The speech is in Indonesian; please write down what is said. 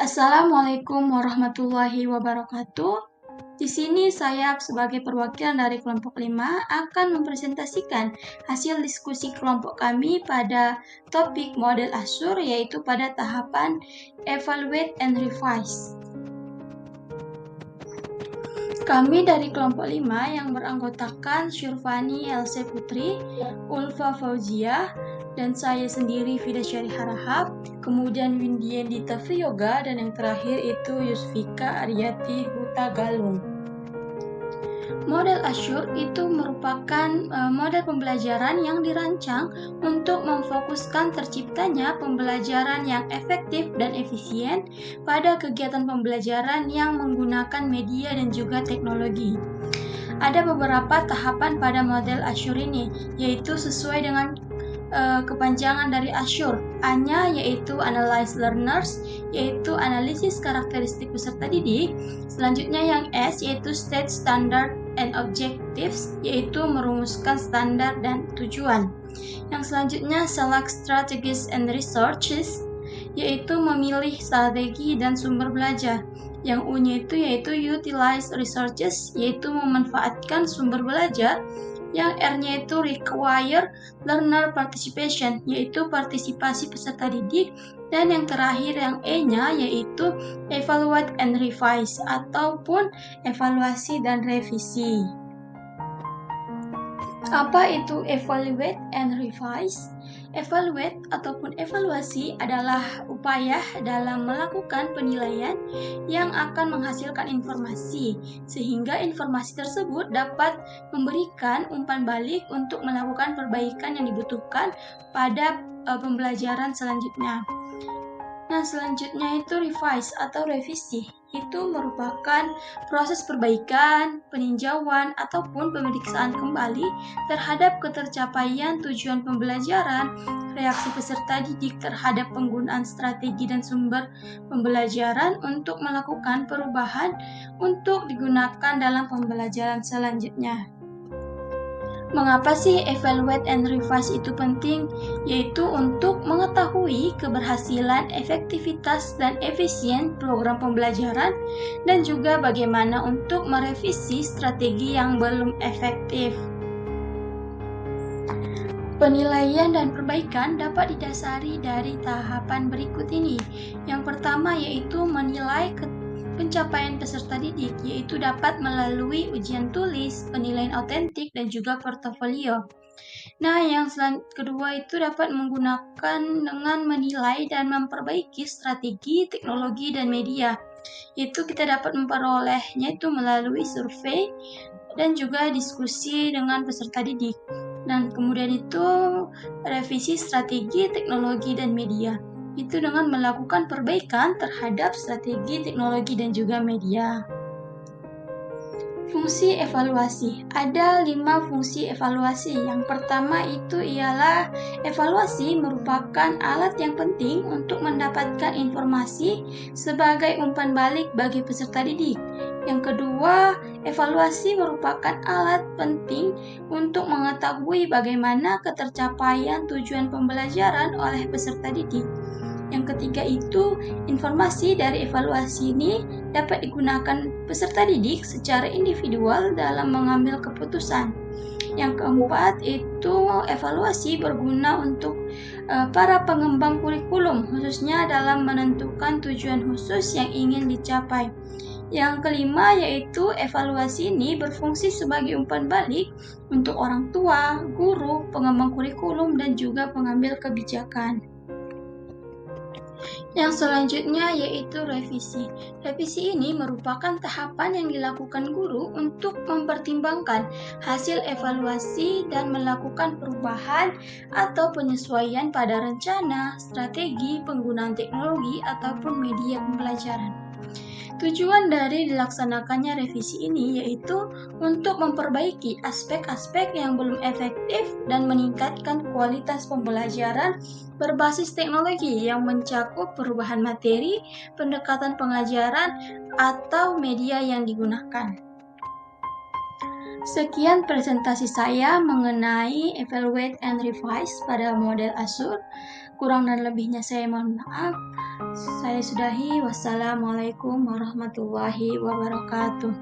Assalamualaikum warahmatullahi wabarakatuh. Di sini saya sebagai perwakilan dari kelompok 5 akan mempresentasikan hasil diskusi kelompok kami pada topik model Azure, yaitu pada tahapan Evaluate and Revise. Kami dari kelompok 5 yang beranggotakan Syurfani Else Putri, Ulfa Fauzia, dan saya sendiri Fida Syari Harahap, kemudian Windien Dita Yoga, dan yang terakhir itu Yusfika Aryati Huta Galung. Model Azure itu merupakan model pembelajaran yang dirancang untuk memfokuskan terciptanya pembelajaran yang efektif dan efisien pada kegiatan pembelajaran yang menggunakan media dan juga teknologi. Ada beberapa tahapan pada model Azure ini, yaitu sesuai dengan kepanjangan dari Azure. A-nya yaitu Analyze Learners, yaitu analisis karakteristik peserta didik. Selanjutnya yang S yaitu State Standard and Objectives, yaitu merumuskan standar dan tujuan. Yang selanjutnya Select Strategies and Resources, yaitu memilih strategi dan sumber belajar. Yang U-nya itu yaitu Utilize Resources, yaitu memanfaatkan sumber belajar. Yang R-nya itu Require Learner Participation, yaitu partisipasi peserta didik. Dan yang terakhir yang E-nya yaitu Evaluate and Revise, ataupun evaluasi dan revisi. Apa itu Evaluate and Revise? Evaluate ataupun evaluasi adalah upaya dalam melakukan penilaian yang akan menghasilkan informasi, sehingga informasi tersebut dapat memberikan umpan balik untuk melakukan perbaikan yang dibutuhkan pada pembelajaran selanjutnya. Nah, selanjutnya itu revise atau revisi. Itu merupakan proses perbaikan, peninjauan, ataupun pemeriksaan kembali terhadap ketercapaian tujuan pembelajaran, reaksi peserta didik terhadap penggunaan strategi dan sumber pembelajaran untuk melakukan perubahan untuk digunakan dalam pembelajaran selanjutnya. Mengapa sih evaluate and revise itu penting? Yaitu untuk mengetahui keberhasilan, efektivitas, dan efisien program pembelajaran, dan juga bagaimana untuk merevisi strategi yang belum efektif. Penilaian dan perbaikan dapat didasari dari tahapan berikut ini. Yang pertama yaitu menilai pencapaian peserta didik, yaitu dapat melalui ujian tulis, penilaian autentik, dan juga portofolio. Nah, yang kedua itu dapat menggunakan dengan menilai dan memperbaiki strategi, teknologi, dan media. Itu kita dapat memperolehnya itu melalui survei dan juga diskusi dengan peserta didik. Dan kemudian itu revisi strategi, teknologi, dan media. Itu dengan melakukan perbaikan terhadap strategi, teknologi, dan juga media. Fungsi evaluasi. Ada 5 fungsi evaluasi. Yang pertama itu ialah evaluasi merupakan alat yang penting untuk mendapatkan informasi sebagai umpan balik bagi peserta didik. Yang kedua, evaluasi merupakan alat penting untuk mengetahui bagaimana ketercapaian tujuan pembelajaran oleh peserta didik. Yang ketiga itu, informasi dari evaluasi ini dapat digunakan peserta didik secara individual dalam mengambil keputusan. Yang keempat itu, evaluasi berguna untuk para pengembang kurikulum, khususnya dalam menentukan tujuan khusus yang ingin dicapai. Yang kelima yaitu evaluasi ini berfungsi sebagai umpan balik untuk orang tua, guru, pengembang kurikulum, dan juga pengambil kebijakan. Yang selanjutnya yaitu revisi. Revisi ini merupakan tahapan yang dilakukan guru untuk mempertimbangkan hasil evaluasi dan melakukan perubahan atau penyesuaian pada rencana, strategi, penggunaan teknologi, ataupun media pembelajaran. Tujuan dari dilaksanakannya revisi ini yaitu untuk memperbaiki aspek-aspek yang belum efektif dan meningkatkan kualitas pembelajaran berbasis teknologi yang mencakup perubahan materi, pendekatan pengajaran, atau media yang digunakan. Sekian presentasi saya mengenai Evaluate and Revise pada model Azure. Kurang dan lebihnya saya mohon maaf. Saya sudahi. Wassalamualaikum warahmatullahi wabarakatuh.